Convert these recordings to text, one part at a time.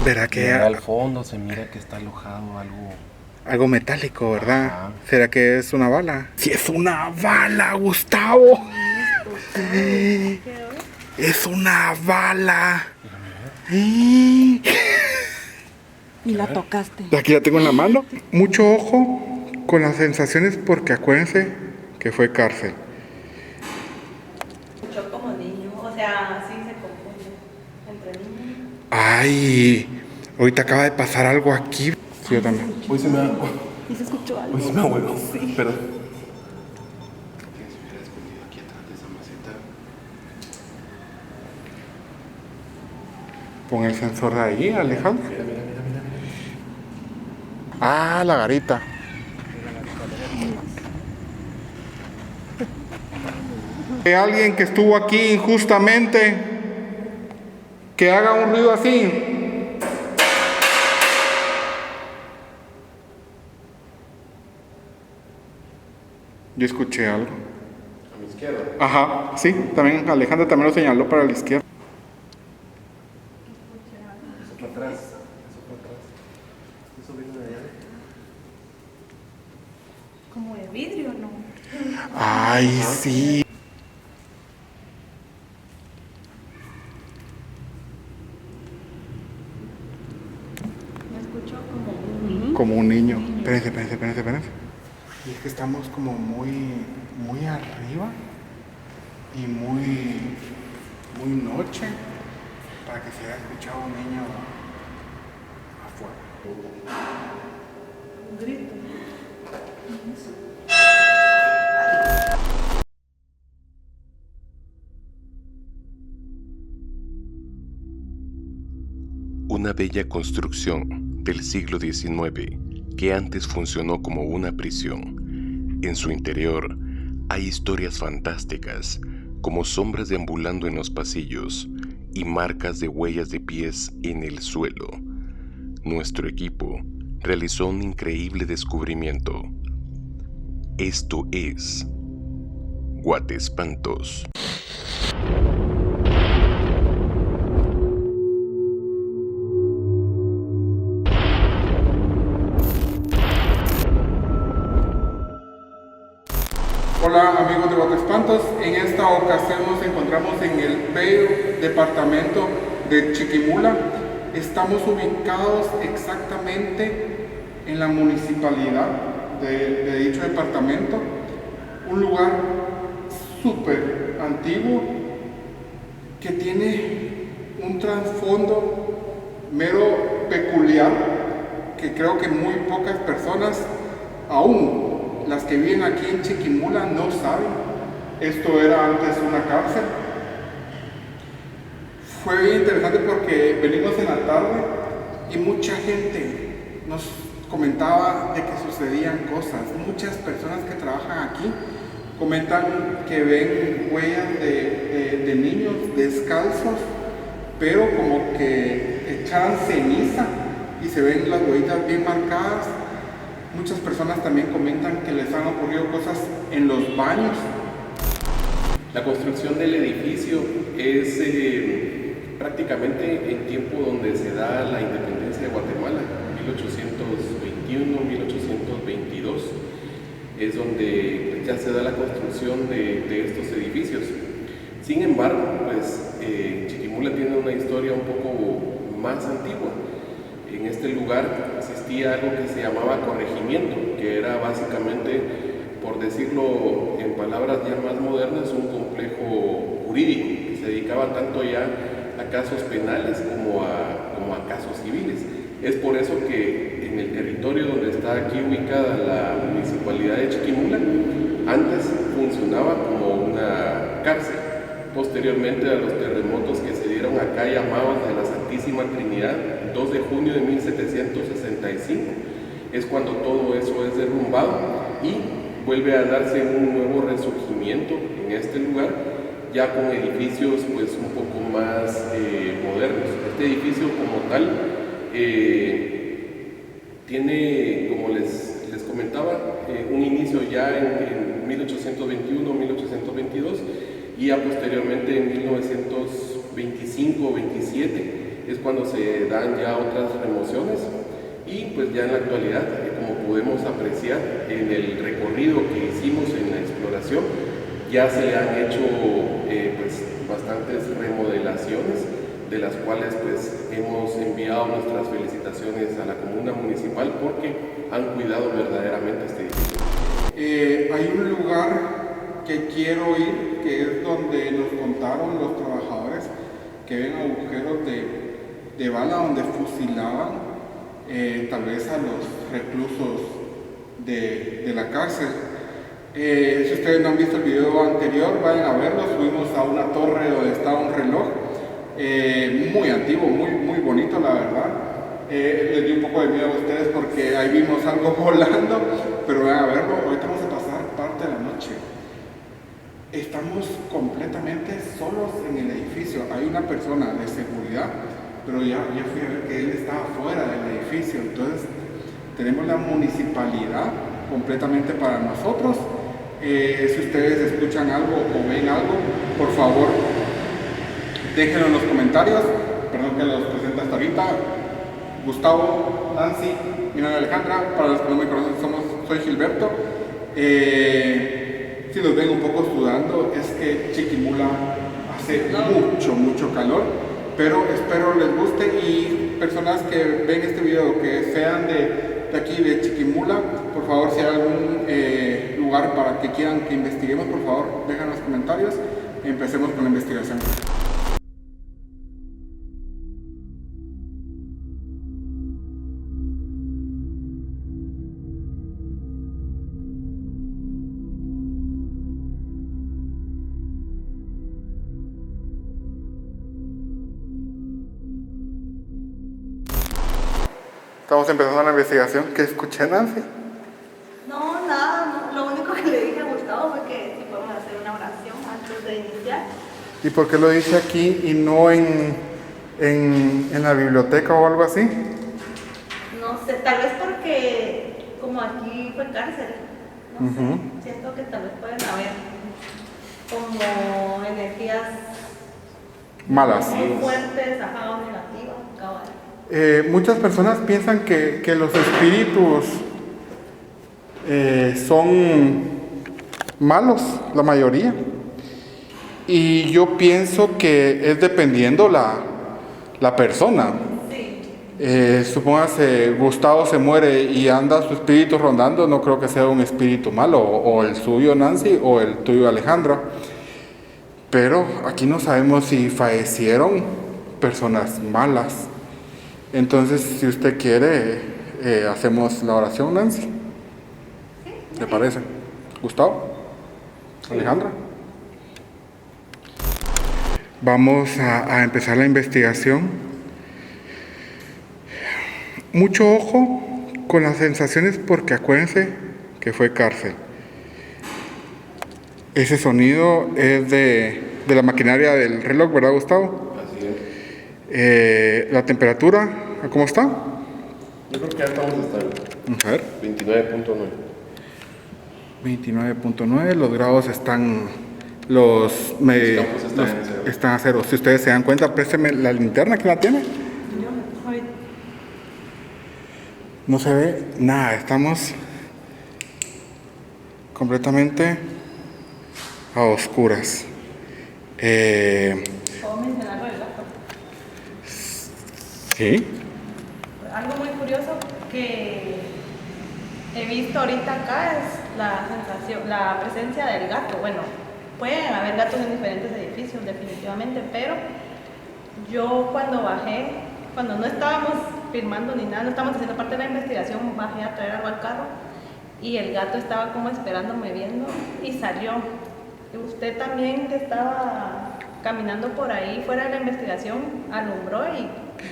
¿Verá Y que allá al fondo se mira que está alojado algo. algo metálico, verdad? Ajá. ¿Será que es una bala? ¡Sí es una bala, Gustavo! Hemos tocado. ¿Qué hoy? ¡Es una bala! Mírame, a ver. ¡Y! Y la ver. tocaste. Aquí la tengo en la mano. Mucho ojo con las sensaciones porque acuérdense que fue cárcel. Escuchó como niño, o sea, sí se confunde entre niños. ¡Ay! Ahorita acaba de pasar algo aquí. Sí, yo también. Hoy se me ha. ¿Y se escuchó algo? Hoy se me ha huevo. Sí. Pero. ¿Quién se hubiera escondido aquí atrás de esa maceta? Pon el sensor de ahí, Alejandro. Mira, mira, mira, mira. Ah, la garita. Que alguien que estuvo aquí injustamente, que haga un ruido así. Yo escuché algo. A mi izquierda. Ajá, sí, también Alejandra también lo señaló para la izquierda. Eso para atrás. Eso para atrás. Eso viene de allá. Como de vidrio, ¿no? Ay, sí. Me escuchó como un niño. Como un niño. Espérense, espérense, espérense, espérense. Y es que estamos como muy arriba y muy noche para que se haya escuchado un niño afuera. Un grito. Una bella construcción del siglo XIX que antes funcionó como una prisión. En su interior hay historias fantásticas, como sombras deambulando en los pasillos y marcas de huellas de pies en el suelo. Nuestro equipo realizó un increíble descubrimiento. Esto es Guatespantos. Hola amigos de Guatespantos, en esta ocasión nos encontramos en el bello departamento de Chiquimula. Estamos ubicados exactamente en la municipalidad de dicho departamento, un lugar súper antiguo que tiene un trasfondo mero peculiar que creo que muy pocas personas aún las que viven aquí en Chiquimula no saben. Esto era antes una cárcel. Fue bien interesante porque venimos en la tarde y mucha gente nos comentaba de que sucedían cosas. Muchas personas que trabajan aquí comentan que ven huellas de niños descalzos, pero como que echaran ceniza y se ven las huellas bien marcadas. Muchas personas también comentan que les han ocurrido cosas en los baños. La construcción del edificio es prácticamente en tiempo donde se da la independencia de Guatemala, 1821-1822, es donde ya se da la construcción de estos edificios. Sin embargo, pues Chiquimula tiene una historia un poco más antigua. En este lugar existía algo que se llamaba corregimiento, que era básicamente, por decirlo en palabras ya más modernas, un complejo jurídico que se dedicaba tanto ya a casos penales como a casos civiles. Es por eso que en el territorio donde está aquí ubicada la municipalidad de Chiquimula, antes funcionaba como una cárcel. Posteriormente a los terremotos que se dieron acá llamados de la Santísima Trinidad, 2 de junio de 1765, es cuando todo eso es derrumbado y vuelve a darse un nuevo resurgimiento en este lugar, ya con edificios pues un poco más modernos. Este edificio como tal tiene, como les comentaba, un inicio ya en 1821-1822 y ya posteriormente en 1925-27 es cuando se dan ya otras remociones y pues ya en la actualidad, como podemos apreciar en el recorrido que hicimos en la exploración, ya se le han hecho pues bastantes remodelaciones, de las cuales pues hemos enviado nuestras felicitaciones a la comuna municipal porque han cuidado verdaderamente este edificio. Hay un lugar que quiero ir, que es donde nos contaron los trabajadores que ven agujeros de bala donde fusilaban tal vez a los reclusos de la cárcel. Si ustedes no han visto el video anterior, vayan a verlo. Subimos a una torre donde está un reloj muy antiguo, muy bonito, la verdad. Les di un poco de miedo a ustedes porque ahí vimos algo volando, pero vayan a verlo. Ahorita vamos a pasar parte de la noche. Estamos completamente solos en el edificio. Hay una persona de seguridad, pero ya fui a ver que él estaba fuera del edificio. Entonces tenemos la municipalidad completamente para nosotros. Si ustedes escuchan algo o ven algo, por favor déjenlo en los comentarios. Perdón que los presente hasta ahorita. Gustavo, Nancy, mi novia Alejandra. Para los que no me conocen, soy Gilberto. Si los ven un poco sudando, es que Chiquimula hace mucho calor, pero espero les guste. Y personas que ven este video que sean de aquí de Chiquimula, por favor, si hay algún lugar para que quieran que investiguemos, por favor dejen en los comentarios y empecemos con la investigación. Estamos empezando la investigación. ¿Qué escuché, Nancy? No, nada, no. Lo único que le dije a Gustavo fue que si podemos hacer una oración antes de iniciar. ¿Y por qué lo dice aquí y no en la biblioteca o algo así? No sé, tal vez porque como aquí fue cárcel, no sé, siento que tal vez pueden haber como energías Malas. muy fuertes, o negativas, cabal. Muchas personas piensan que los espíritus son malos, la mayoría. Y yo pienso que es dependiendo la persona. Sí. Supóngase Gustavo se muere y anda su espíritu rondando, no creo que sea un espíritu malo, o el suyo Nancy o el tuyo Alejandra. Pero aquí no sabemos si fallecieron personas malas. Entonces, si usted quiere, hacemos la oración, Nancy. ¿Le parece? ¿Gustavo? ¿Alejandra? Vamos a empezar la investigación. Mucho ojo con las sensaciones porque acuérdense que fue cárcel. Ese sonido es de la maquinaria del reloj, ¿verdad, Gustavo? Así es. La temperatura, ¿cómo está? Yo creo que ya estamos estable. A ver. 29.9. 29.9, los grados están, los campos están en cero. Están a cero. Si ustedes se dan cuenta, présteme la linterna, ¿quién la tiene? No se ve nada, estamos completamente a oscuras. ¿Puedo mencionar algo del gato? ¿Sí? Algo muy curioso que he visto ahorita acá es la presencia del gato. Bueno, pueden haber gatos en diferentes edificios definitivamente, pero yo cuando bajé, cuando no estábamos filmando ni nada, no estábamos haciendo parte de la investigación, bajé a traer algo al carro y el gato estaba como esperándome viendo y salió. Y usted también que estaba caminando por ahí fuera de la investigación alumbró y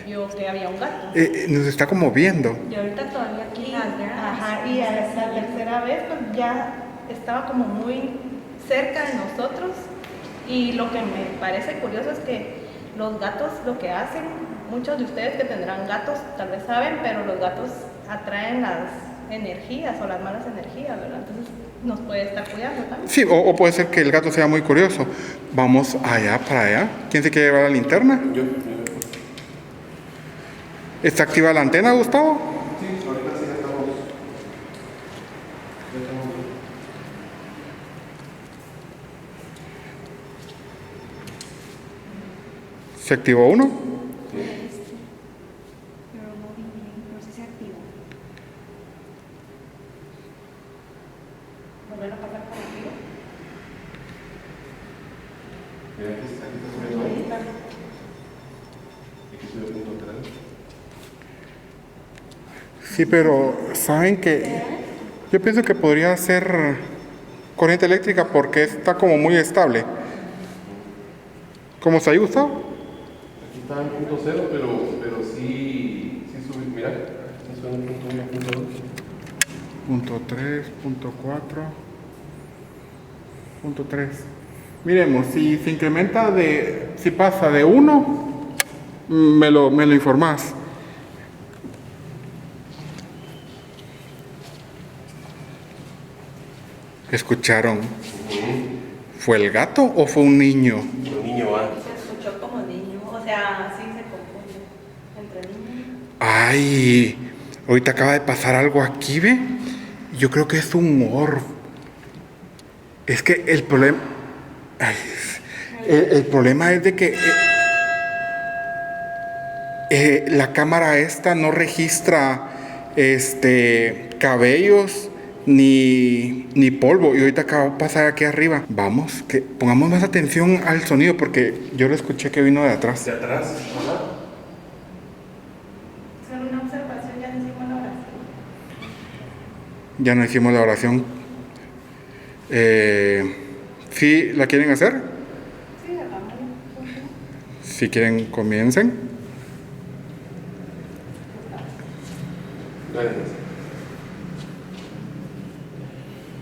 vio que había un gato. Nos está como viendo. Y ahorita todavía aquí, ajá, y a la tercera vez pues ya estaba como muy cerca de nosotros y lo que me parece curioso es que los gatos lo que hacen, muchos de ustedes que tendrán gatos tal vez saben, pero los gatos atraen las energías o las malas energías, ¿verdad? Entonces nos puede estar cuidando también. Sí, o puede ser que el gato sea muy curioso. Vamos allá, para allá. ¿Quién se quiere llevar la linterna? Yo. ¿Está activa la antena, Gustavo? Sí, ahorita sí ya estamos. ¿Se activó uno? Pero no vi bien, no sé si se activó. Volver a pasar por aquí. Mira, aquí está subiendo. Ahí está. Aquí sube el punto 3. Sí, pero ¿saben qué? Yo pienso que podría ser corriente eléctrica porque está como muy estable. ¿Cómo está ahí, Gustavo? Aquí está en punto 0, pero sí sube. Mira, está subiendo el punto 1, punto 2. Punto 3, punto 4, punto 3. Miremos, si se incrementa si pasa de 1, me lo informás. ¿Escucharon? ¿Fue el gato o fue un niño? El niño va. Se escuchó como niño, o sea, sí se confunde entre niños. Ay, ahorita acaba de pasar algo aquí, ¿ve? Yo creo que es un orb. Es que el problema... Ay, el problema es de que la cámara esta no registra cabellos ni polvo. Y ahorita acaba de pasar aquí arriba. Vamos, que pongamos más atención al sonido porque yo lo escuché que vino de atrás. De atrás. Ajá. Solo una observación, ya encima la oración. Ya no hicimos la oración. ¿Sí la quieren hacer? Sí, hagámoslo. Si quieren, comiencen. Gracias.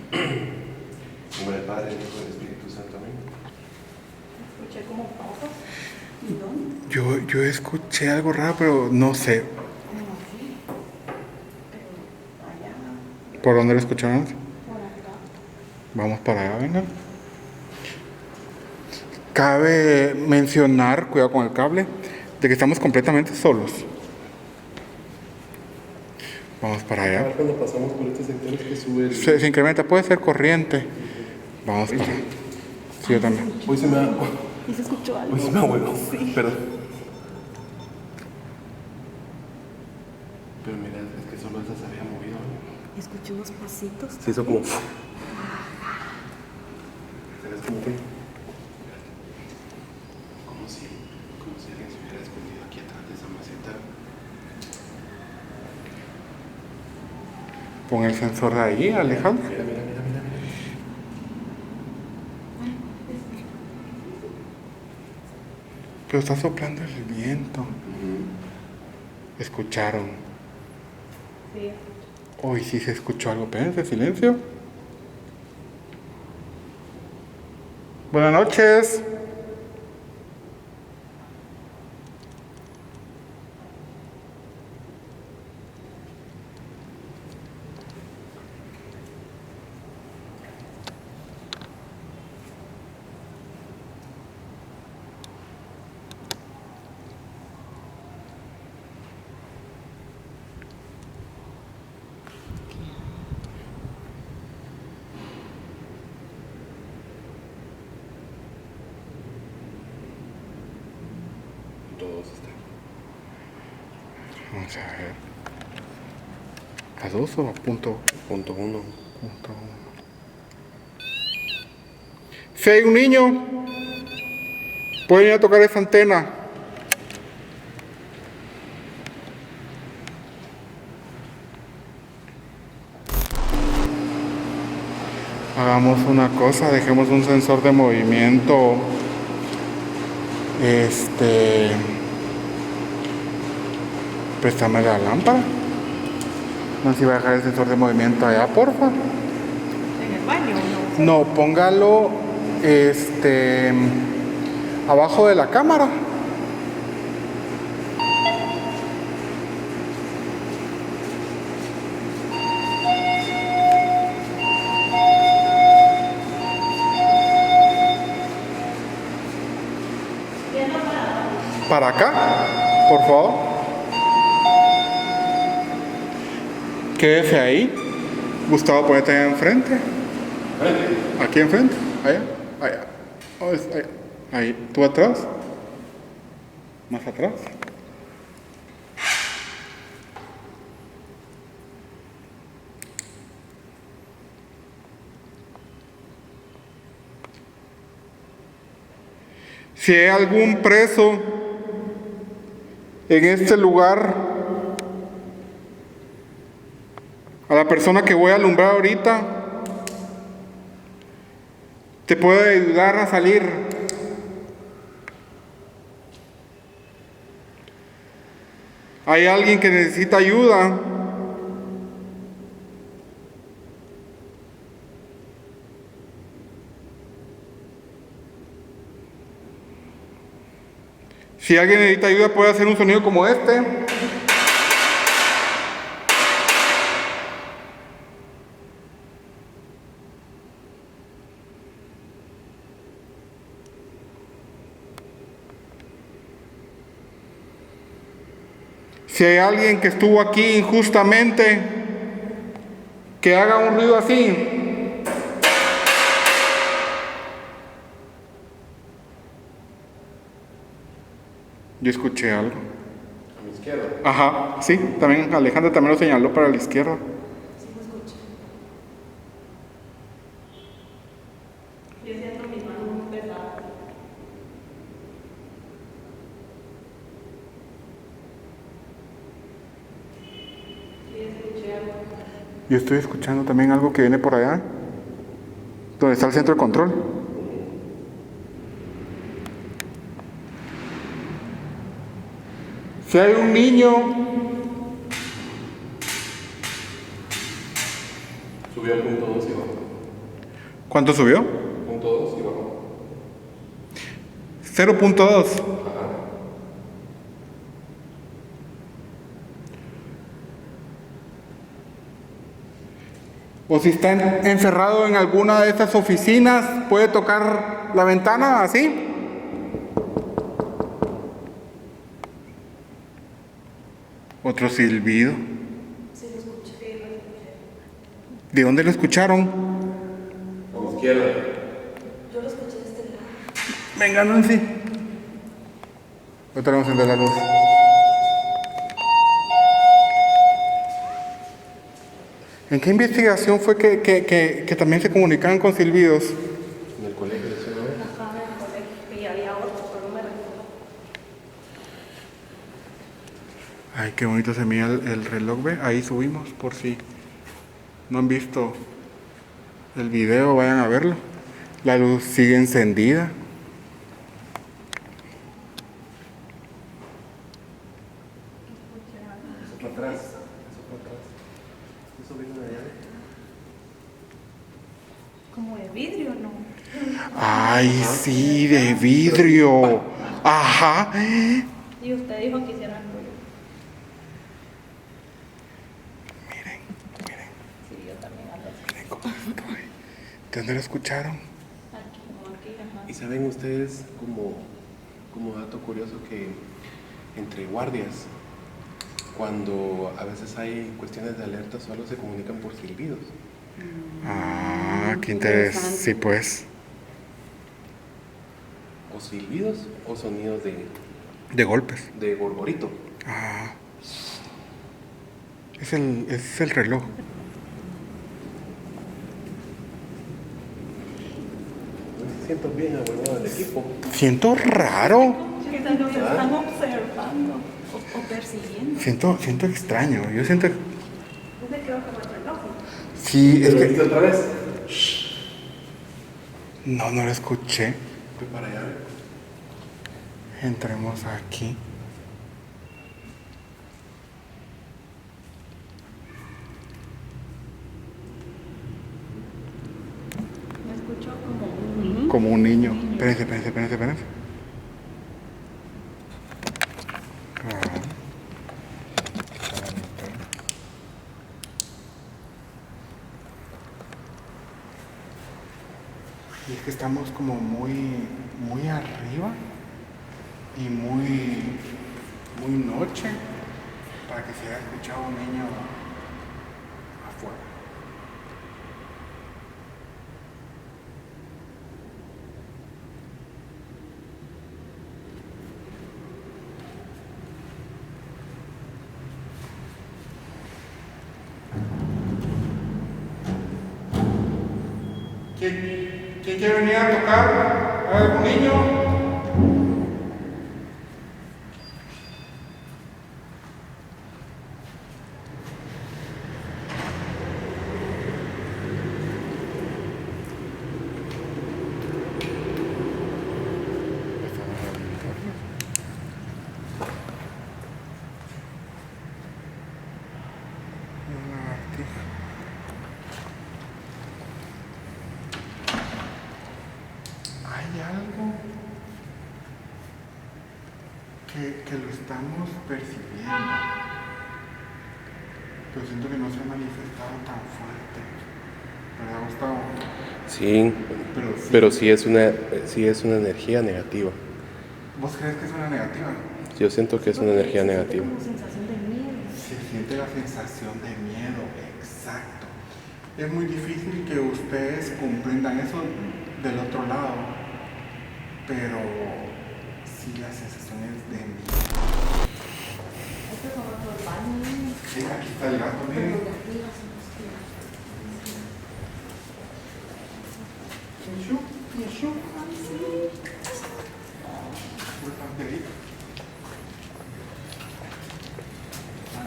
En nombre del Padre, del Hijo y del Espíritu Santo. Amén. Escuché como pasos. ¿Y dónde? Yo escuché algo raro, pero no sé. Como así. Pero allá, ¿Por dónde lo escucharon? por acá. Vamos para allá, vengan. Cabe mencionar, cuidado con el cable, de que estamos completamente solos. Vamos para allá. Ahora cuando pasamos por estos sectores que sube el... Se incrementa, puede ser corriente. Vamos para allá. Sí, yo también. Hoy se me da... ¿Y se escuchó algo? Hoy se me abuelo. Perdón. Pero mira, es que solo esa se había movido. Escuché unos pasitos. Se hizo como... ¿Sabes cómo fue? Como si alguien se hubiera escondido aquí atrás de esa maceta. Pon el sensor de ahí, Alejandro. Mira. Pero está soplando el viento. ¿Escucharon? Sí. Hoy sí se escuchó algo. Espérense, silencio. Buenas noches. Todos están. Vamos a ver. ¿A 2 o a punto? Punto 1. Punto 1. Si hay un niño, pueden ir a tocar esa antena. Hagamos una cosa, dejemos un sensor de movimiento. Préstame la lámpara. No sé si va a dejar el sensor de movimiento allá, porfa. ¿En el baño o no? No, póngalo abajo de la cámara. Para acá, por favor. Quédese ahí. Gustavo, ponete allá enfrente. Aquí enfrente. Allá. Allá. Oh, allá. Ahí. ¿Tú atrás? Más atrás. Si hay algún preso en este lugar, a la persona que voy a alumbrar ahorita, te puede ayudar a salir. Hay alguien que necesita ayuda. Si alguien necesita ayuda, puede hacer un sonido como este. Si hay alguien que estuvo aquí injustamente, que haga un ruido así. Yo escuché algo. A mi izquierda. Ajá, sí, también Alejandra también lo señaló para la izquierda. Sí, se escucha. Yo siento mis manos muy pesadas. Sí, escuché algo. Yo estoy escuchando también algo que viene por allá, donde está el centro de control. Si hay un niño, Subió al punto 2 y bajó. ¿cuánto subió? Punto 2 y bajó. 0.2. O si está encerrado en alguna de estas oficinas, puede tocar la ventana así. Otro silbido. Sí, lo escuché. Sí, lo escuché. ¿De dónde lo escucharon? A mi izquierda. Yo lo escuché de este lado. Venga, Nancy. Ahorita vamos a encender la luz. ¿En qué investigación fue que también se comunicaban con silbidos? En el colegio de Ciudad. Ajá, en el colegio. Y había otro, pero no me recuerdo. Ay, qué bonito se mira el reloj, ¿ve? Ahí subimos, por si no han visto el video, vayan a verlo. La luz sigue encendida. Eso para atrás. Eso para atrás. Eso viene de allá. Como de vidrio, ¿no? Ay, sí, de vidrio. Ajá. Y usted dijo que hicieran ruido. Miren. Sí, yo también ando así. Miren cómo estoy. ¿De dónde lo escucharon? Aquí, como aquí, ajá. Y saben ustedes, como dato curioso, que entre guardias, cuando a veces hay cuestiones de alerta, solo se comunican por silbidos. Ah, qué interesante. Sí, pues. O silbidos o sonidos De golpes. de gorgorito. Ah. Es el reloj. No se siento bien abuelado del equipo. Siento raro. Quizás nos están observando o persiguiendo. Siento extraño. Yo siento. Yo me creo que fue el reloj. Sí, es ¿Lo que. viste otra vez? No lo escuché. Fue para allá. Entremos aquí. Me escucho como un niño. Como un niño. Espérense. Ah. Y es que estamos como muy arriba y muy noche para que se haya escuchado un niño ¿Quién quiere venir a tocar? ¿Algún niño? Hay algo que lo estamos percibiendo, pero siento que no se ha manifestado tan fuerte. ¿Verdad, Gustavo? Sí, pero sí es una energía negativa. ¿Vos crees que es una negativa? Yo siento que es una energía negativa. Como sensación de miedo. Se siente la sensación de miedo, exacto. Es muy difícil que ustedes comprendan eso del otro lado, pero sí la sensación es de miedo. Estos son otros baños. Sí, aquí está el gato, Pero miren. los de arriba son los que... Michu, Michu. Angelito.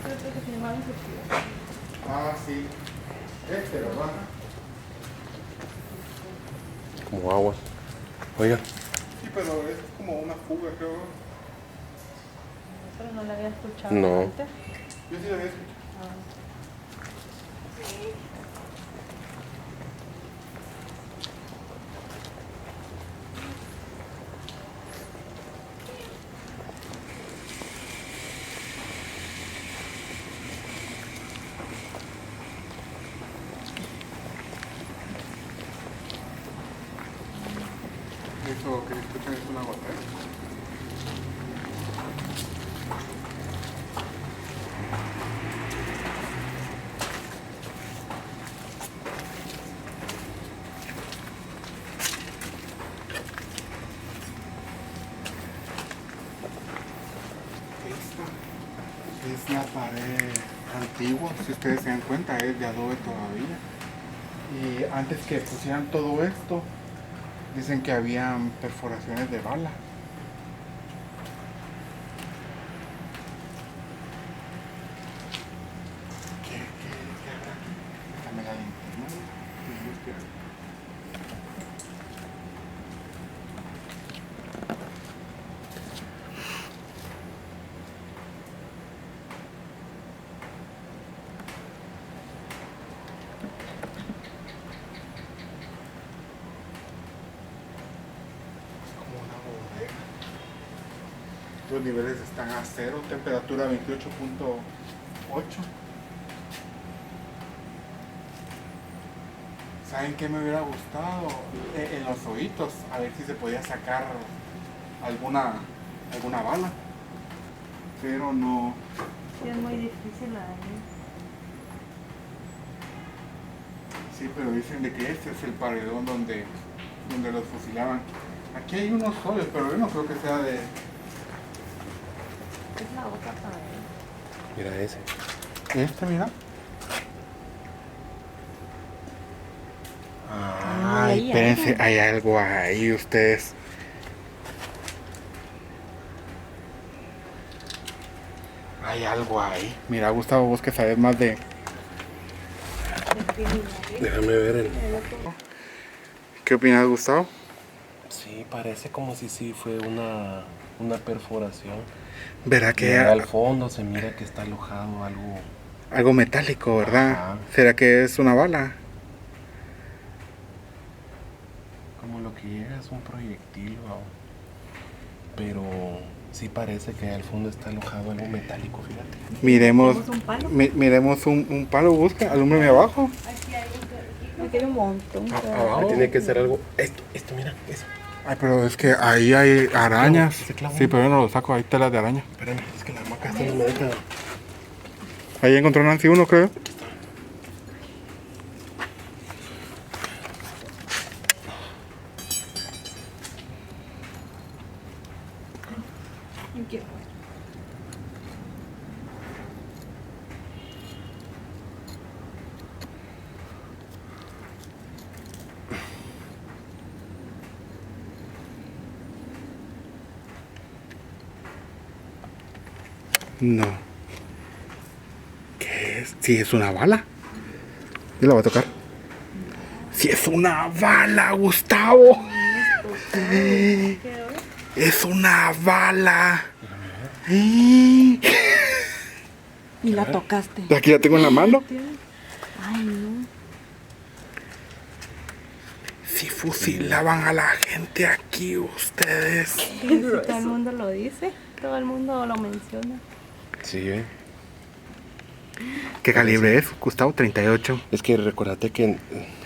Creo que se llama infectiva. Ah, sí. ¿Verdad? Como agua. Oiga, Sí, pero es como una fuga, creo. Pero no la había escuchado No. antes. Yo sí la había escuchado. Eso que escuchan es una gotera. Esta es la pared antigua, si ustedes se dan cuenta, es de adobe todavía. Y antes que pusieran todo esto, dicen que habían perforaciones de bala. ¿Qué habrá aquí? Déjame la linterna. Los niveles están a 0, temperatura 28.8. ¿Saben qué me hubiera gustado? En los oídos, a ver si se podía sacar alguna bala. Pero no. Sí, es muy difícil ahí. Sí, pero dicen de que este es el paredón donde los fusilaban. Aquí hay unos soles, pero yo no creo que sea de... Es la otra pared. mira ese. Mira. Ay, ahí, espérense, hay algo ahí ustedes. Hay algo ahí. Mira, Gustavo, vos que sabes más de... Déjame ver el... ¿Qué opinas, Gustavo? Sí, parece como si sí fue una perforación. Verá Y que al fondo se mira que está alojado algo metálico, ¿verdad? Ajá. ¿Será que es una bala? como lo que llega es un proyectil, ¿no? Pero sí parece que al fondo está alojado algo metálico, fíjate. Miremos, ¿Tenemos un palo? miremos un palo, busca, alúmbrame abajo. Aquí hay un montón. Abajo. Tiene que ser algo... Esto, mira, eso. Ay, pero es que ahí hay arañas. Ese clavo. Sí, pero yo no lo saco, hay telas de araña. Espérame, es que la hamaca esta no me deja... Ahí encontró Nancy uno, creo. No. ¿Qué es? Sí, es una bala. Yo la voy a tocar. Sí, es una bala, Gustavo. Es una bala. Y la tocaste. Aquí la tengo en la mano. Ay, no. Si fusilaban a la gente aquí, ustedes. Sí, todo el mundo lo dice, todo el mundo lo menciona. Sí, ¿Qué calibre es, Gustavo? 38. es que recuérdate que En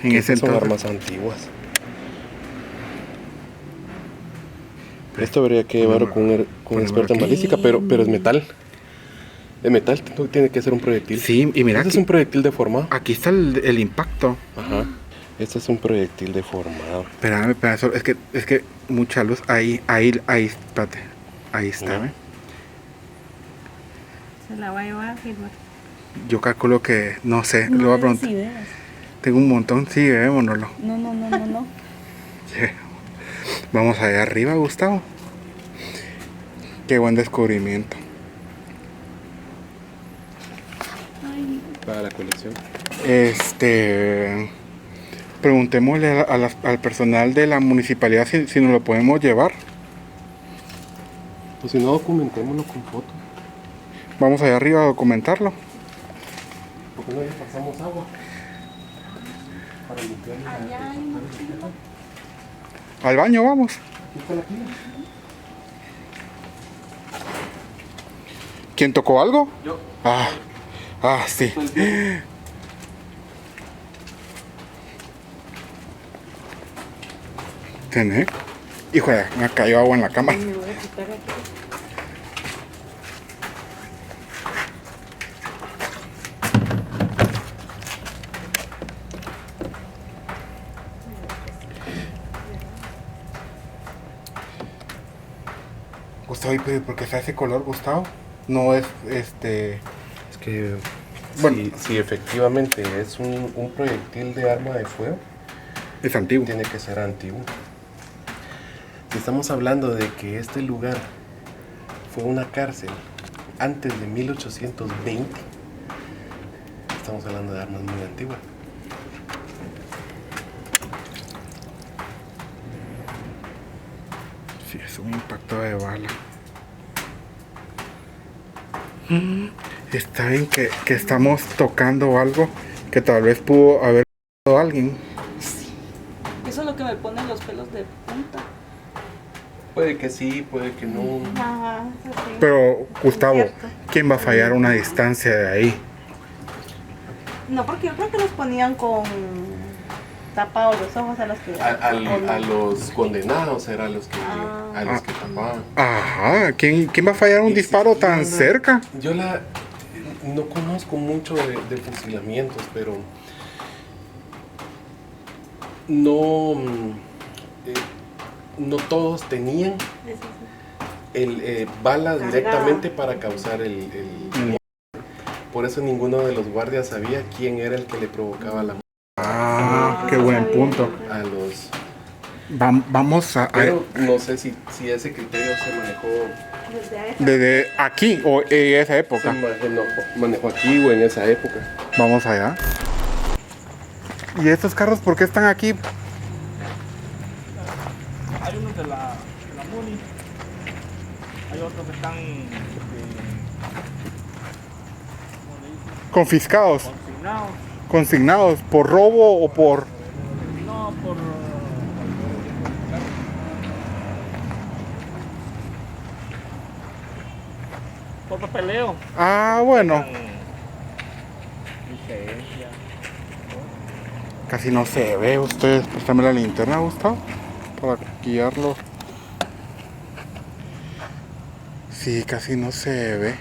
ese son entonces. armas antiguas. Esto habría que llevarlo con un experto en balística, pero es metal. El metal tiene que ser un proyectil. Sí, y mira, Este es aquí, un proyectil deformado. aquí está el impacto. Ajá. Este es un proyectil deformado. Espérame, es que mucha luz. Ahí, espérate. Ahí está, ¿ve? Se la va a llevar, Gilbert. Yo calculo que, no sé, lo voy a preguntar. ideas. Tengo un montón, sí, vémonoslo. No. Vamos allá arriba, Gustavo. Qué buen descubrimiento. Para la colección. Preguntémosle al personal de la municipalidad si nos lo podemos llevar. Pues si no, documentémoslo con fotos. Vamos allá arriba a documentarlo. ¿Por qué no le pasamos agua? Para limpiar Al baño vamos. Aquí está la pila. ¿Quién tocó algo? Yo. Sí. Tené. Hijo de, me cayó agua en la cama. Me voy a quitar aquí. Gustavo, ¿y por qué está ese color, Gustavo? No es Es que Bueno. si efectivamente es un proyectil de arma de fuego, es antiguo. tiene que ser antiguo. Si estamos hablando de que este lugar fue una cárcel antes de 1820, estamos hablando de armas muy antiguas. Sí, es un impacto de bala. Está bien que estamos tocando algo que tal vez pudo haber sido alguien. Eso es lo que me pone los pelos de punta. Puede que sí, puede que no. Ajá, eso sí. Pero, Gustavo, Cierto. ¿quién va a fallar una distancia de ahí? No, porque yo creo que los ponían con tapados los ojos a los que... A los condenados era a los que tapaban. Ajá, ¿quién va a fallar un disparo tan cerca? Yo no conozco mucho de fusilamientos, pero no todos tenían balas Cargada. directamente para causar el por eso ninguno de los guardias sabía quién era el que le provocaba la Qué buen punto. a los. Vamos a Pero no sé si ese criterio se manejó. desde aquí o en esa época. Manejó aquí o en esa época. Vamos allá. ¿Y estos carros por qué están aquí? Hay unos de la MUNI, hay otros que están ¿cómo le dicen? Confiscados, Consignados, consignados por robo o por... no por papeleo. Bueno, Licencia. casi no se ve. Ustedes, préstame la linterna, Gustavo, para guiarlo. Sí, casi no se ve.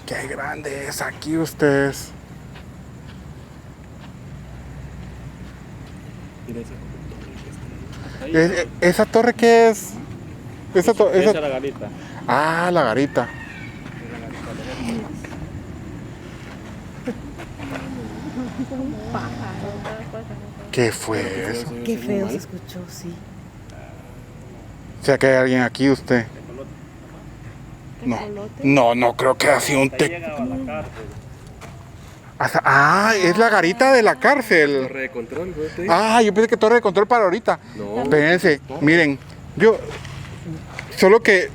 Qué grande es aquí, ustedes. Mira esa ahí. ¿Esa torre qué es? Esa es la garita. La garita. ¿Qué fue eso? Qué feo se escuchó, sí. O sea que hay alguien aquí, usted. No, tecolote. no creo que ha sido un Ahí tec... llegaba a la cárcel. Es la garita de la cárcel. Torre de control, ¿no te Yo pensé que torre de control para ahorita. No. Espérense, miren, yo... Solo que...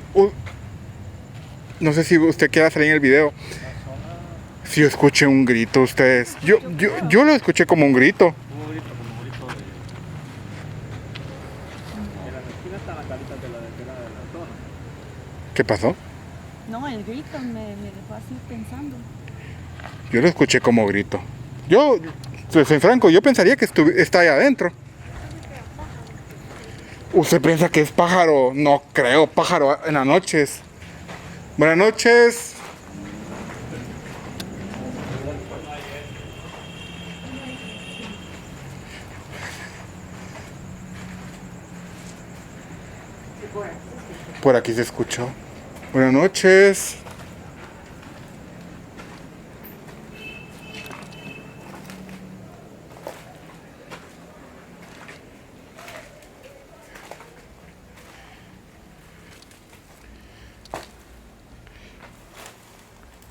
no sé si usted quiera salir en el video. Si yo escuché un grito, ustedes... Yo lo escuché como un grito. Como grito de... En las esquinas están las caritas de la decena de la zona. ¿Qué pasó? No, el grito me dejó así pensando. Yo lo escuché como grito. Yo, soy franco, yo pensaría que está ahí adentro. ¿Usted piensa que es pájaro? No creo, pájaro en las noches. Buenas noches. Por aquí se escuchó. Buenas noches.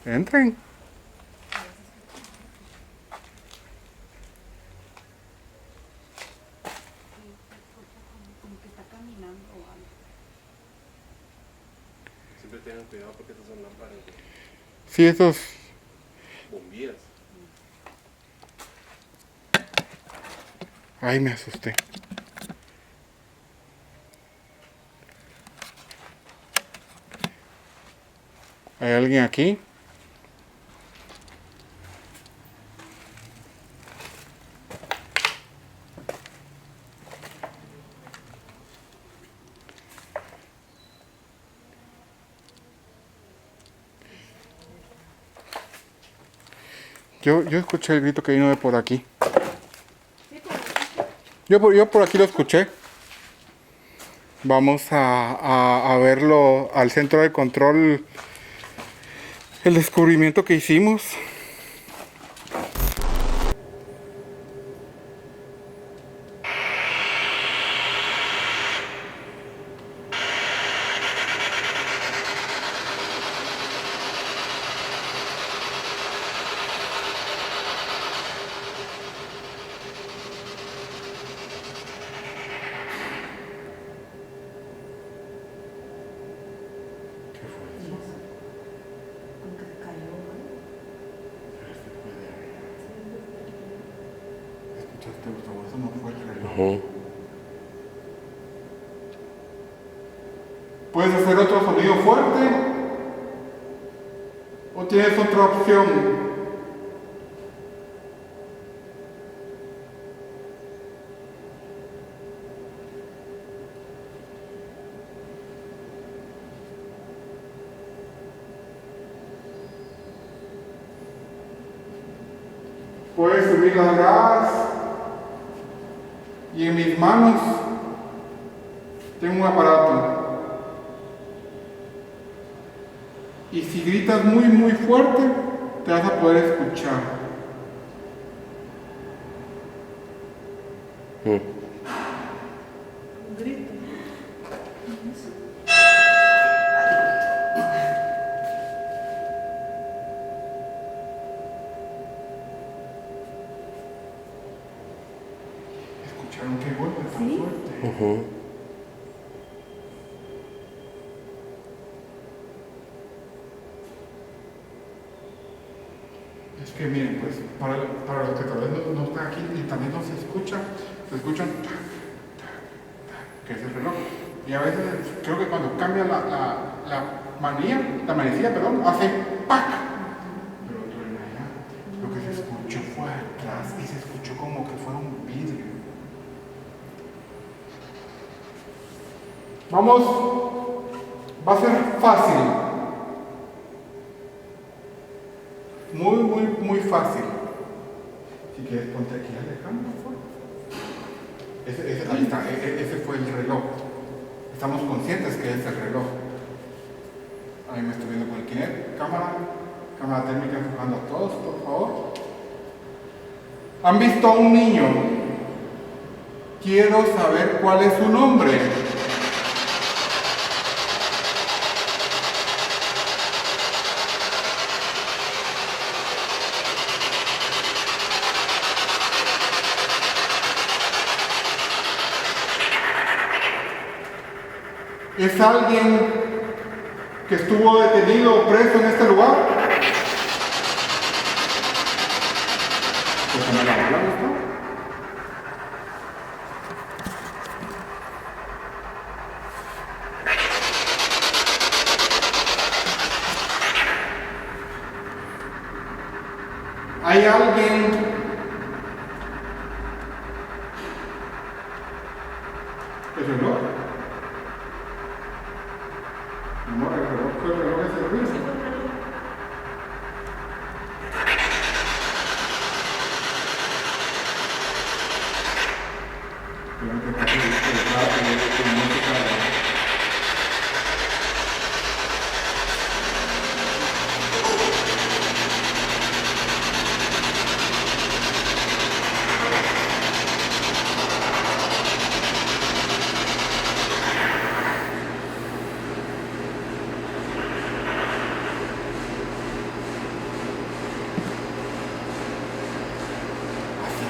Entren. Como que está caminando o algo. Siempre tengan cuidado porque estas son lámparas de Sí, estos. bombillas. Ay, me asusté. ¿Hay alguien aquí? Yo escuché el grito que vino de por aquí. Yo por aquí lo escuché. Vamos a verlo al centro de control. El descubrimiento que hicimos. Como que se cayó, ¿no? ¿Escuchaste, Gustavo? Eso no fue el reloj. ¿Puedes hacer otro sonido fuerte? ¿O tienes otra opción? Puedes subir las gas. Y en mis manos tengo un aparato. Y si gritas muy fuerte, te vas a poder escuchar. Un grito. ¿Escucharon qué golpe tan Sí. fuerte? Es que miren, pues, para los que tal vez no están aquí y también no se escuchan que es el reloj. Y a veces creo que cuando cambia la manecilla, hace ¡pac! Pero truena allá. Lo que se escuchó fue atrás y se escuchó como que fuera un vidrio. Vamos, va a ser fácil. Muy fácil. Si quieres ponte aquí Alejandro, por favor. Ahí está, ese fue el reloj. Estamos conscientes que es el reloj. Ahí me estoy viendo con el Kinect. Cámara térmica enfocando a todos, por favor. ¿Han visto a un niño? Quiero saber cuál es su nombre. ¿Es alguien que estuvo detenido o preso en este lugar? Pues me la bala, ¿no? ¿Hay alguien el reloj? No, el reloj es el mismo.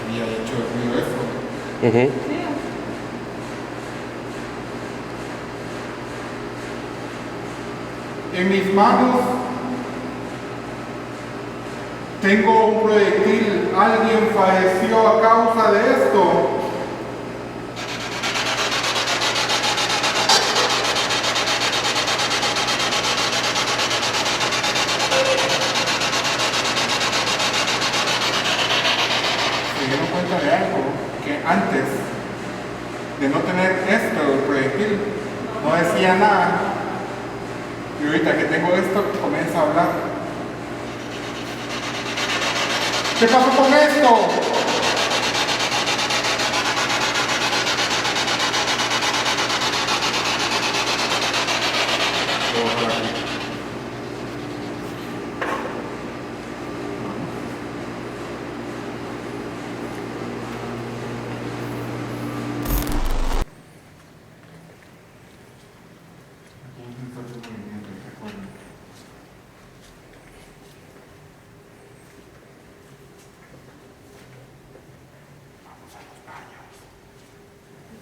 Había hecho el ruido eso. En mis manos tengo un proyectil. Alguien falleció a causa de esto. Se dieron cuenta de algo, que antes de no tener esto, el proyectil, no decía nada. Y ahorita que tengo esto, comienza a hablar. ¿Qué pasó con esto?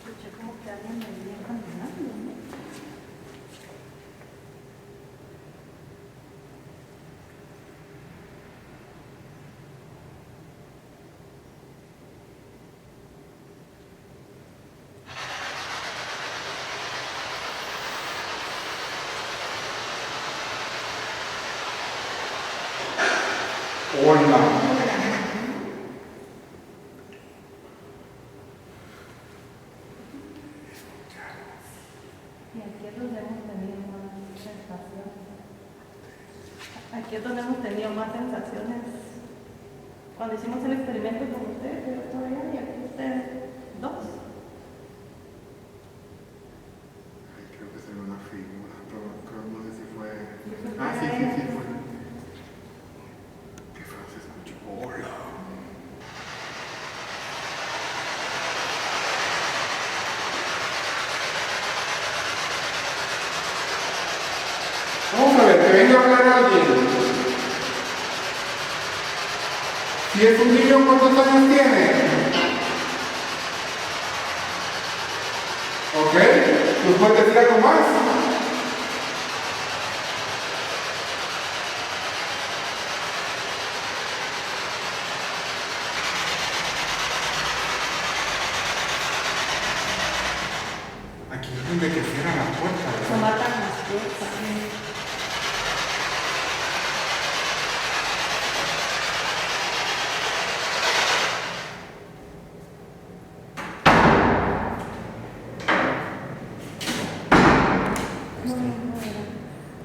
Escuché como que alguien venía caminando, ¿no? Hola. Y aquí es donde hemos tenido más sensaciones. Aquí es donde hemos tenido más sensaciones. Cuando hicimos el experimento con ustedes, yo todavía y aquí ustedes dos. Creo que se ve una figura, pero creo no sé si fue. Ah, sí fue. ¿Qué frase escucho? Hola. Vamos a ver, que venga a hablar alguien. Si es un niño, ¿cuántos años tiene? ¿Ok? ¿Nos puede decir algo más? Aquí es donde que cierra la puerta, Se ¿verdad? matan las puertas.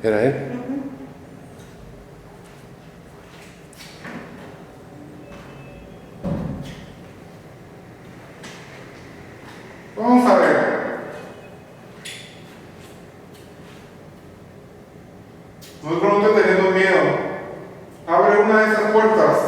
¿Era él? Vamos a ver. Nosotros no te tenemos miedo. Abre una de esas puertas.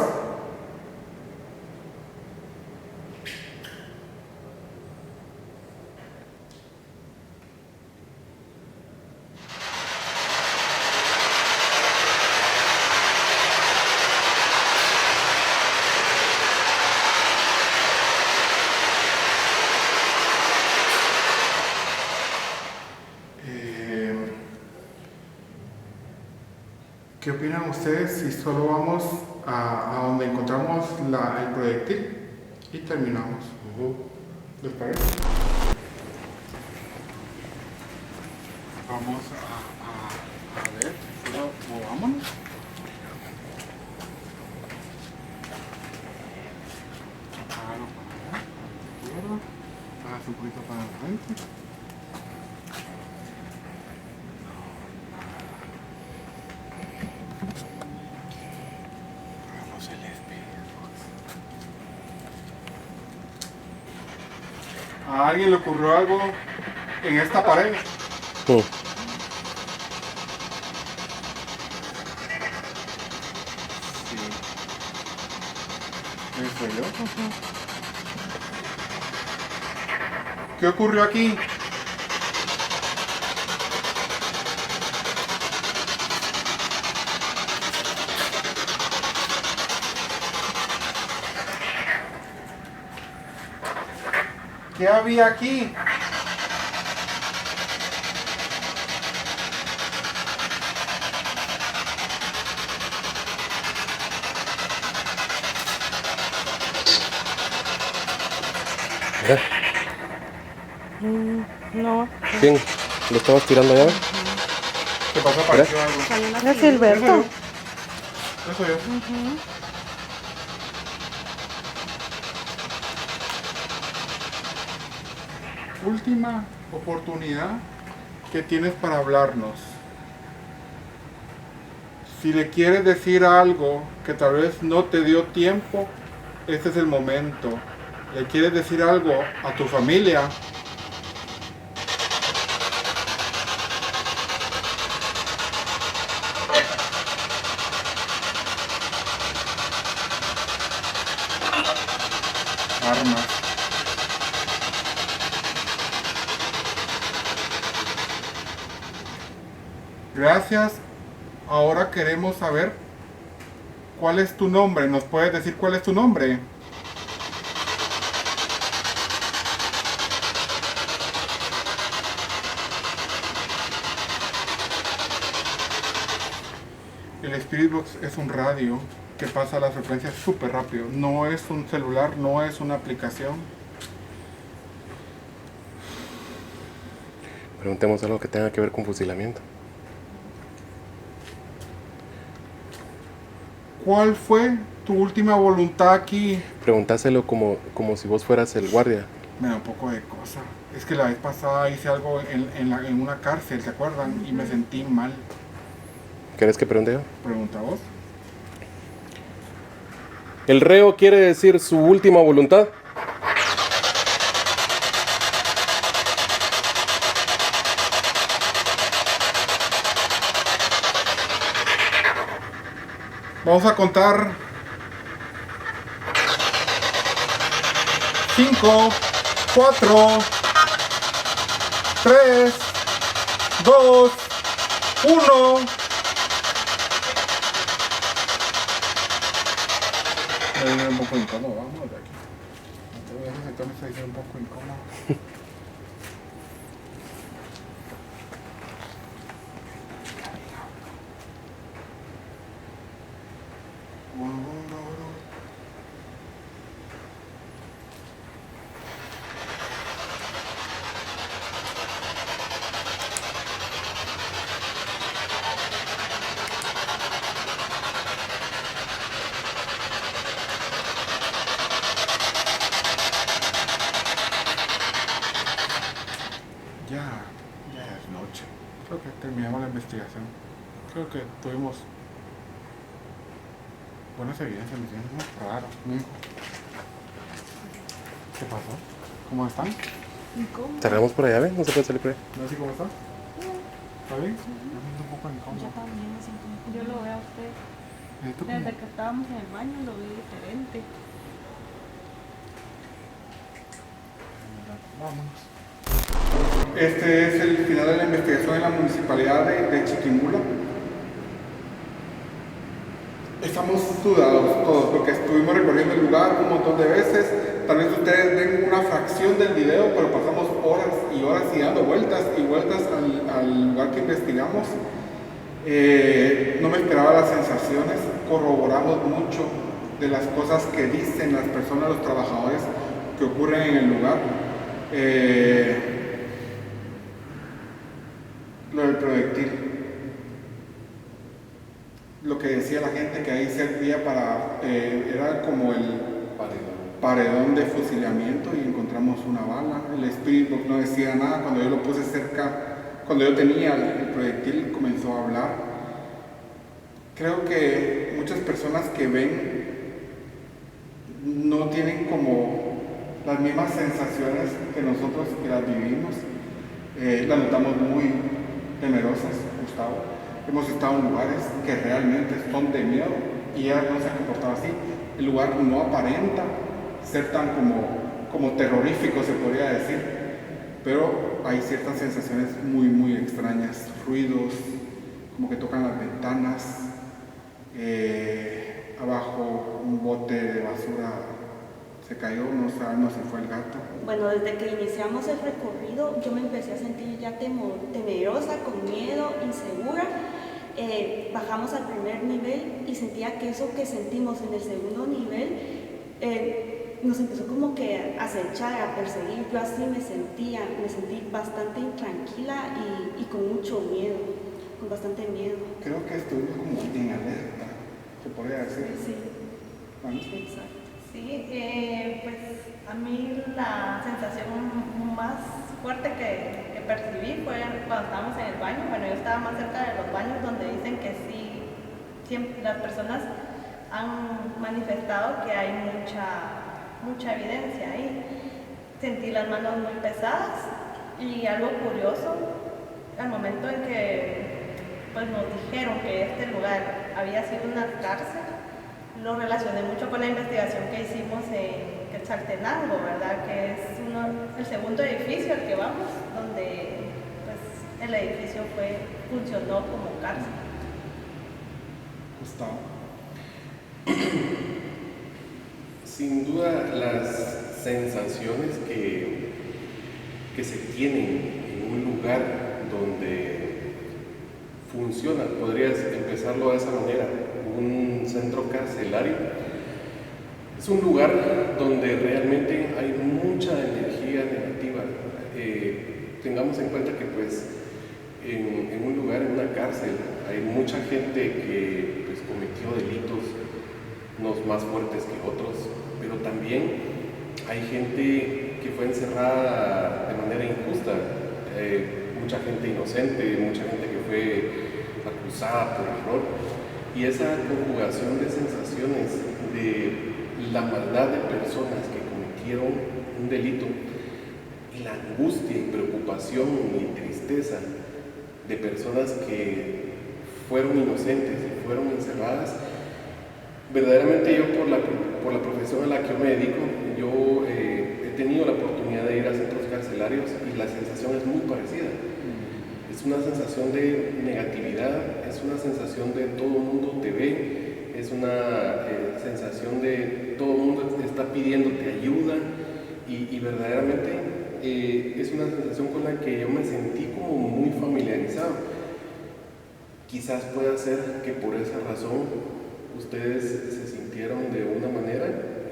¿Qué opinan ustedes si solo vamos a donde encontramos el proyectil y terminamos? ¿Les parece? Vamos a ver, movámonos. Hágalo para allá, izquierda, hágase un poquito para adelante. Hagamos el speed. ¿A alguien le ocurrió algo en esta pared? Sí. ¿Eso yo? ¿Qué ocurrió aquí? ¿Qué había aquí? Mira, No. ¿quién? ¿Lo estabas tirando allá? ¿Qué pasó? Apareció algo. Salió una Es Gilberto. Eso yo. Última oportunidad que tienes para hablarnos. Si le quieres decir algo que tal vez no te dio tiempo, este es el momento. Le quieres decir algo a tu familia, armas. Gracias. Ahora queremos saber cuál es tu nombre. ¿Nos puedes decir cuál es tu nombre? El Spirit Box es un radio que pasa las frecuencias súper rápido. No es un celular, no es una aplicación. Preguntemos algo que tenga que ver con fusilamiento. ¿Cuál fue tu última voluntad aquí? Preguntáselo como si vos fueras el guardia. Me da un poco de cosa. Es que la vez pasada hice algo en una cárcel, ¿se acuerdan? Y me sentí mal. ¿Querés que pregunte yo? Pregunta vos. ¿El reo quiere decir su última voluntad? Vamos a contar 5, 4, 3, 2, 1. Me viene un poco incómodo, vamos de aquí. Ese sector me está diciendo un poco incómodo. Ya es noche. Creo que terminamos la investigación. Creo que tuvimos buenas evidencias, me siento muy raro. ¿Qué pasó? ¿Cómo están? Cerramos por allá, ¿ves? No se puede salir por ahí. ¿No sé cómo están? ¿Está bien? Me siento un poco incómodo. Yo lo veo a usted. Necesito Desde como- que estábamos en el baño lo vi diferente. Vámonos. Este es el final de la investigación en la municipalidad de Chiquimula. Estamos sudados todos porque estuvimos recorriendo el lugar un montón de veces. Tal vez ustedes ven una fracción del video, pero pasamos horas y horas y dando vueltas y vueltas al lugar que investigamos. No me esperaba las sensaciones, corroboramos mucho de las cosas que dicen las personas, los trabajadores que ocurren en el lugar. Lo del proyectil, lo que decía la gente que ahí servía para, era como el paredón de fusilamiento y encontramos una bala. El Spirit Box no decía nada. Cuando yo lo puse cerca, cuando yo tenía el proyectil, comenzó a hablar. Creo que muchas personas que ven no tienen como las mismas sensaciones que nosotros que las vivimos. Las notamos muy temerosas, Gustavo. Hemos estado en lugares que realmente son de miedo y ella no se ha comportado así. El lugar no aparenta ser tan como terrorífico, se podría decir, pero hay ciertas sensaciones muy extrañas, ruidos, como que tocan las ventanas, abajo un bote de basura se cayó, no sabemos si fue el gato. Bueno, desde que iniciamos el recorrido yo me empecé a sentir ya temerosa, con miedo, insegura. Bajamos al primer nivel y sentía que eso que sentimos en el segundo nivel nos empezó como que a acechar, a perseguir. Yo así me sentí bastante intranquila y con mucho miedo, con bastante miedo. Creo que estuvimos como en alerta, se podría decir. Sí, Bueno. exacto. Sí, pues a mí la sensación más fuerte que percibí fue cuando estábamos en el baño. Bueno, yo estaba más cerca de los baños donde dicen que sí, siempre las personas han manifestado que hay mucha evidencia ahí. Sentí las manos muy pesadas y algo curioso, al momento en que pues, nos dijeron que este lugar había sido una cárcel, lo relacioné mucho con la investigación que hicimos en Quetzaltenango, ¿verdad? Que es el segundo edificio al que vamos, donde pues, el edificio funcionó como cárcel. Gustavo. Sin duda, las sensaciones que se tienen en un lugar donde funciona, podrías empezarlo de esa manera, un centro carcelario, es un lugar donde realmente hay mucha energía negativa. Tengamos en cuenta que pues en un lugar, en una cárcel, hay mucha gente que pues, cometió delitos, unos más fuertes que otros, pero también hay gente que fue encerrada de manera injusta, mucha gente inocente, mucha gente que fue acusada por error, y esa conjugación de sensaciones de la maldad de personas que cometieron un delito y la angustia y preocupación y tristeza de personas que fueron inocentes y fueron encerradas. Verdaderamente yo por la profesión a la que yo me dedico, yo he tenido la oportunidad de ir a centros carcelarios y la sensación es muy parecida. Es una sensación de negatividad, es una sensación de todo el mundo te ve, es una sensación de todo el mundo te está pidiéndote ayuda y verdaderamente es una sensación con la que yo me sentí como muy familiarizado. Quizás pueda ser que por esa razón ustedes se sintieron de una manera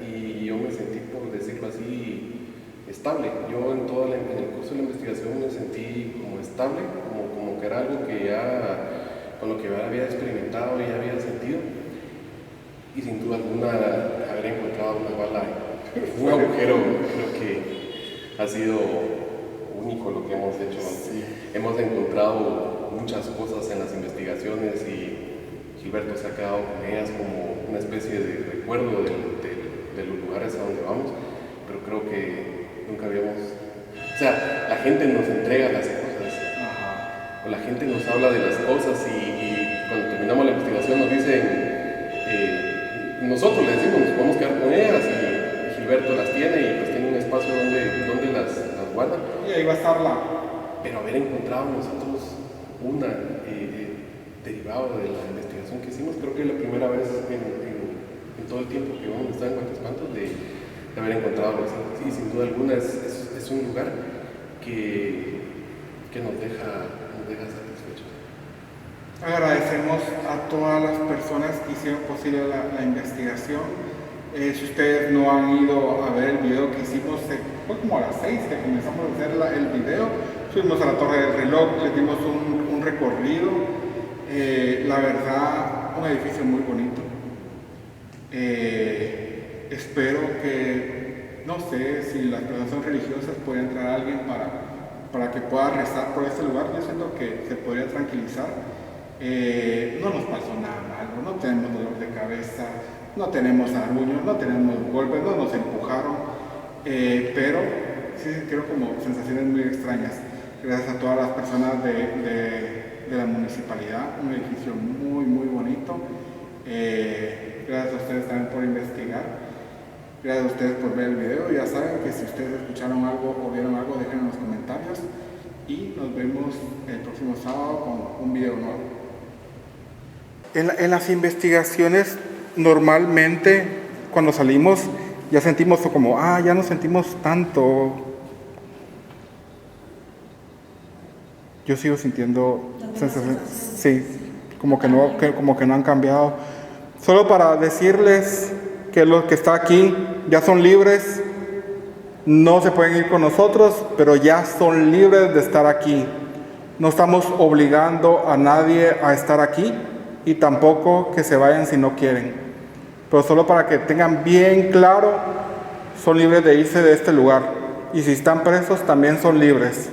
y yo me sentí, por decirlo así, estable. Yo en el curso de la investigación me sentí como estable, como que era algo que ya, con lo que ya había experimentado y ya había sentido. Y sin duda alguna, haber encontrado una bala en un agujero, creo que ha sido único lo que hemos hecho. Sí. Hemos encontrado muchas cosas en las investigaciones y Gilberto se ha quedado con ellas como una especie de recuerdo de los lugares a donde vamos, pero creo que nunca habíamos... O sea, la gente nos entrega las cosas, o la gente nos habla de las cosas y cuando terminamos la investigación nos dicen, nosotros les decimos, nos podemos quedar con ellas y Gilberto las tiene y pues tiene un espacio donde las guarda. Y ahí va a estar Pero haber encontrado nosotros una derivado de la investigación que hicimos, creo que es la primera vez en todo el tiempo que hemos estado en Guantespantos de haber encontrado eso. Sí, sin duda alguna es un lugar que nos deja satisfechos. Agradecemos a todas las personas que hicieron posible la investigación. Si ustedes no han ido a ver el video que hicimos, fue como a las 6 que comenzamos a hacer el video. Fuimos a la Torre del Reloj, les dimos un recorrido. La verdad, un edificio muy bonito. Espero que, no sé, si las personas son religiosas, puede entrar alguien para que pueda rezar por este lugar. Yo siento que se podría tranquilizar. No nos pasó nada malo, no tenemos dolor de cabeza, no tenemos arruños, no tenemos golpes, no nos empujaron, pero sí sintieron como sensaciones muy extrañas. Gracias a todas las personas de la municipalidad, un edificio muy muy bonito. Gracias a ustedes también por investigar, gracias a ustedes por ver el video. Ya saben que si ustedes escucharon algo o vieron algo, déjenlo en los comentarios y nos vemos el próximo sábado con un video nuevo. En las investigaciones, normalmente cuando salimos ya sentimos como, ya no sentimos tanto. Yo sigo sintiendo sensaciones, sí, como que no han cambiado. Solo para decirles que los que están aquí ya son libres, no se pueden ir con nosotros, pero ya son libres de estar aquí. No estamos obligando a nadie a estar aquí y tampoco que se vayan si no quieren. Pero solo para que tengan bien claro, son libres de irse de este lugar. Y si están presos, también son libres.